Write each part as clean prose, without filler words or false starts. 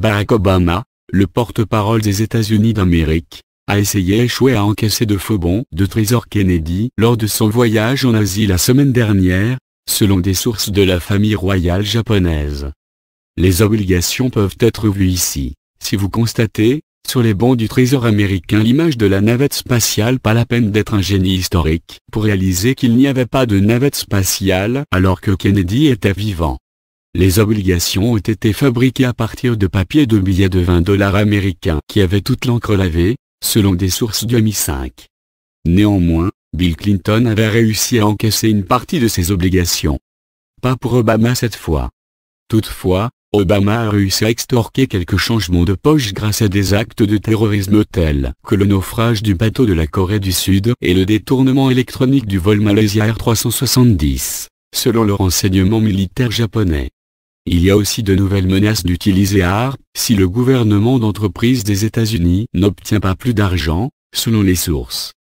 Barack Obama, le porte-parole des États-Unis d'Amérique, a essayé échoué à encaisser de faux bons de trésor Kennedy lors de son voyage en Asie la semaine dernière, selon des sources de la famille royale japonaise. Les obligations peuvent être vues ici. Si vous constatez, sur les bons du Trésor américain, l'image de la navette spatiale, pas la peine d'être un génie historique pour réaliser qu'il n'y avait pas de navette spatiale alors que Kennedy était vivant. Les obligations ont été fabriquées à partir de papier de billets de 20 $ américains qui avaient toute l'encre lavée, selon des sources du MI5. Néanmoins, Bill Clinton avait réussi à encaisser une partie de ces obligations. Pas pour Obama cette fois. Toutefois, Obama a réussi à extorquer quelques changements de poche grâce à des actes de terrorisme tels que le naufrage du bateau de la Corée du Sud et le détournement électronique du vol Malaysia Air 370, selon le renseignement militaire japonais. Il y a aussi de nouvelles menaces d'utiliser ARP si le gouvernement d'entreprise des États-Unis n'obtient pas plus d'argent, selon les sources.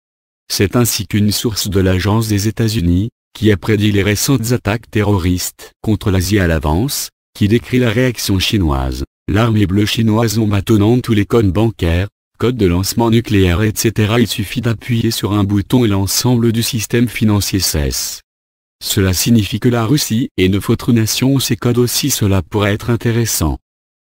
C'est ainsi qu'une source de l'agence des États-Unis, qui a prédit les récentes attaques terroristes contre l'Asie à l'avance, qui décrit la réaction chinoise. L'armée bleue chinoise ont maintenant tous les codes bancaires, codes de lancement nucléaire etc. Il suffit d'appuyer sur un bouton et l'ensemble du système financier cesse. Cela signifie que la Russie et 9 autres nations ont ces codes aussi. Cela pourrait être intéressant.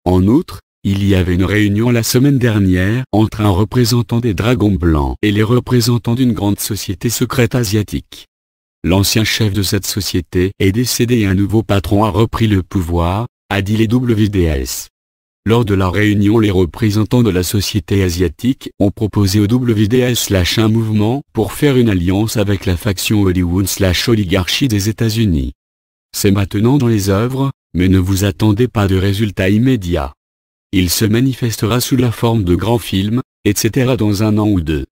En outre, il y avait une réunion la semaine dernière entre un représentant des Dragons Blancs et les représentants d'une grande société secrète asiatique. L'ancien chef de cette société est décédé et un nouveau patron a repris le pouvoir, a dit les WDS. Lors de la réunion, les représentants de la société asiatique ont proposé au WDS un mouvement pour faire une alliance avec la faction Hollywood/oligarchie des États-Unis. C'est maintenant dans les œuvres, mais ne vous attendez pas de résultats immédiats. Il se manifestera sous la forme de grands films, etc. dans 1 an ou 2.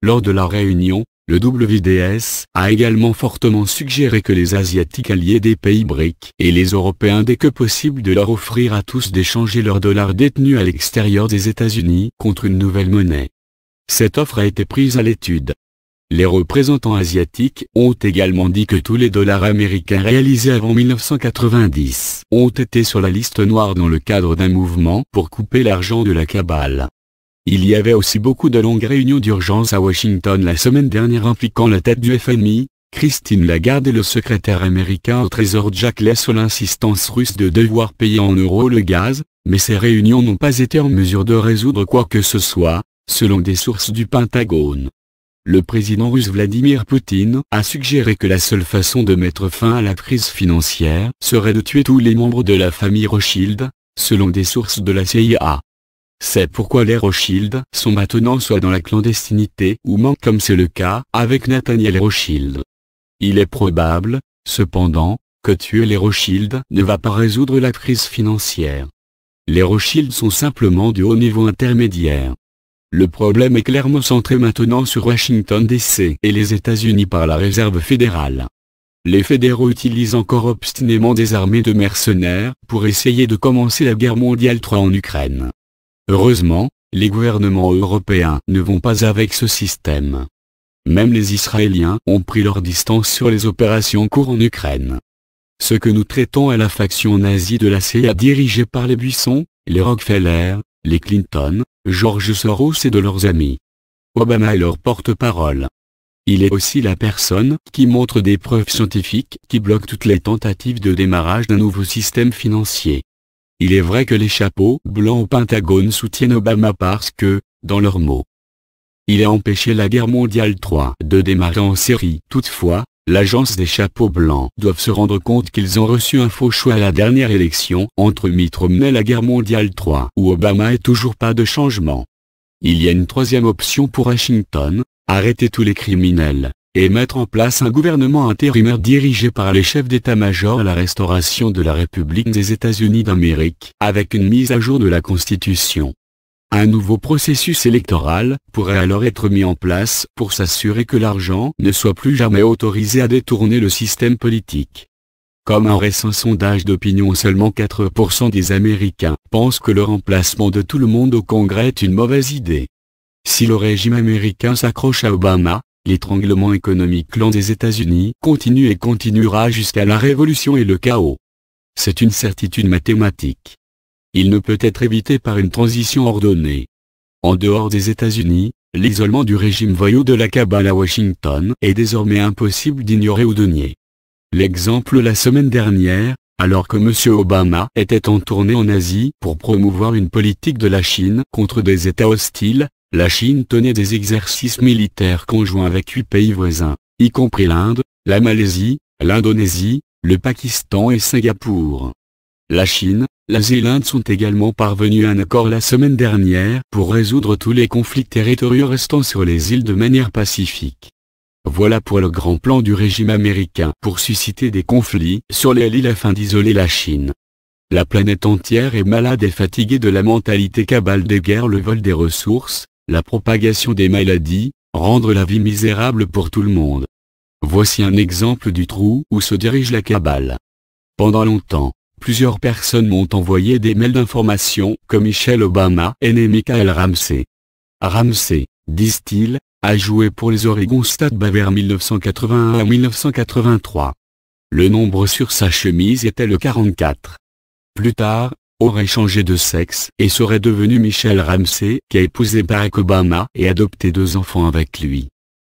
Lors de la réunion, le WDS a également fortement suggéré que les Asiatiques alliés des pays BRIC et les Européens dès que possible de leur offrir à tous d'échanger leurs dollars détenus à l'extérieur des États-Unis contre une nouvelle monnaie. Cette offre a été prise à l'étude. Les représentants asiatiques ont également dit que tous les dollars américains réalisés avant 1990 ont été sur la liste noire dans le cadre d'un mouvement pour couper l'argent de la cabale. Il y avait aussi beaucoup de longues réunions d'urgence à Washington la semaine dernière impliquant la tête du FMI, Christine Lagarde et le secrétaire américain au Trésor Jack Lew sur l'insistance russe de devoir payer en euros le gaz, mais ces réunions n'ont pas été en mesure de résoudre quoi que ce soit, selon des sources du Pentagone. Le président russe Vladimir Poutine a suggéré que la seule façon de mettre fin à la crise financière serait de tuer tous les membres de la famille Rothschild, selon des sources de la CIA. C'est pourquoi les Rothschild sont maintenant soit dans la clandestinité ou manquent comme c'est le cas avec Nathaniel Rothschild. Il est probable, cependant, que tuer les Rothschild ne va pas résoudre la crise financière. Les Rothschild sont simplement du haut niveau intermédiaire. Le problème est clairement centré maintenant sur Washington DC et les États-Unis par la Réserve fédérale. Les fédéraux utilisent encore obstinément des armées de mercenaires pour essayer de commencer la guerre mondiale 3 en Ukraine. Heureusement, les gouvernements européens ne vont pas avec ce système. Même les Israéliens ont pris leur distance sur les opérations en cours en Ukraine. Ce que nous traitons est la faction nazie de la CIA dirigée par les Buisson, les Rockefeller, les Clinton, George Soros et de leurs amis. Obama est leur porte-parole. Il est aussi la personne qui montre des preuves scientifiques qui bloquent toutes les tentatives de démarrage d'un nouveau système financier. Il est vrai que les chapeaux blancs au Pentagone soutiennent Obama parce que, dans leurs mots, il a empêché la guerre mondiale 3 de démarrer en série. Toutefois, l'agence des chapeaux blancs doivent se rendre compte qu'ils ont reçu un faux choix à la dernière élection entre Mitt Romney et la guerre mondiale 3 où Obama et toujours pas de changement. Il y a une troisième option pour Washington, arrêter tous les criminels et mettre en place un gouvernement intérimaire dirigé par les chefs d'état-major à la restauration de la République des États-Unis d'Amérique avec une mise à jour de la Constitution. Un nouveau processus électoral pourrait alors être mis en place pour s'assurer que l'argent ne soit plus jamais autorisé à détourner le système politique. Comme un récent sondage d'opinion, seulement 4% des Américains pensent que le remplacement de tout le monde au Congrès est une mauvaise idée. Si le régime américain s'accroche à Obama, l'étranglement économique lent des États-Unis continue et continuera jusqu'à la révolution et le chaos. C'est une certitude mathématique. il ne peut être évité par une transition ordonnée. En dehors des États-Unis, l'isolement du régime voyou de la cabale à Washington est désormais impossible d'ignorer ou de nier. L'exemple la semaine dernière, alors que M. Obama était en tournée en Asie pour promouvoir une politique de la Chine contre des États hostiles, la Chine tenait des exercices militaires conjoints avec 8 pays voisins, y compris l'Inde, la Malaisie, l'Indonésie, le Pakistan et Singapour. La Chine, l'Asie et l'Inde sont également parvenus à un accord la semaine dernière pour résoudre tous les conflits territoriaux restants sur les îles de manière pacifique. Voilà pour le grand plan du régime américain pour susciter des conflits sur l'île afin d'isoler la Chine. La planète entière est malade et fatiguée de la mentalité cabale des guerres, le vol des ressources, la propagation des maladies, rendre la vie misérable pour tout le monde. Voici un exemple du trou où se dirige la cabale. Pendant longtemps, plusieurs personnes m'ont envoyé des mails d'information que Michelle Obama est né Michael Ramsey. Ramsey, disent-ils, a joué pour les Oregon State vers 1981 à 1983. Le nombre sur sa chemise était le 44. Plus tard, aurait changé de sexe et serait devenu Michelle Ramsey, qui a épousé Barack Obama et adopté 2 enfants avec lui.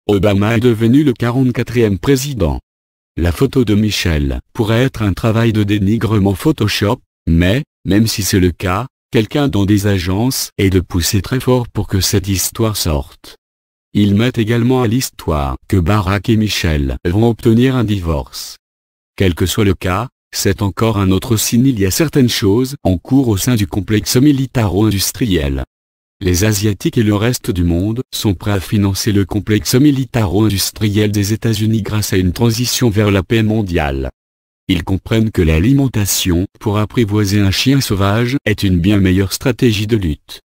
Obama est devenu le 44e président. La photo de Michelle pourrait être un travail de dénigrement Photoshop, mais, même si c'est le cas, quelqu'un dans des agences est de pousser très fort pour que cette histoire sorte. Ils mettent également à l'histoire que Barack et Michelle vont obtenir un divorce. Quel que soit le cas, c'est encore un autre signe, il y a certaines choses en cours au sein du complexe militaro-industriel. Les Asiatiques et le reste du monde sont prêts à financer le complexe militaro-industriel des États-Unis grâce à une transition vers la paix mondiale. Ils comprennent que l'alimentation pour apprivoiser un chien sauvage est une bien meilleure stratégie de lutte.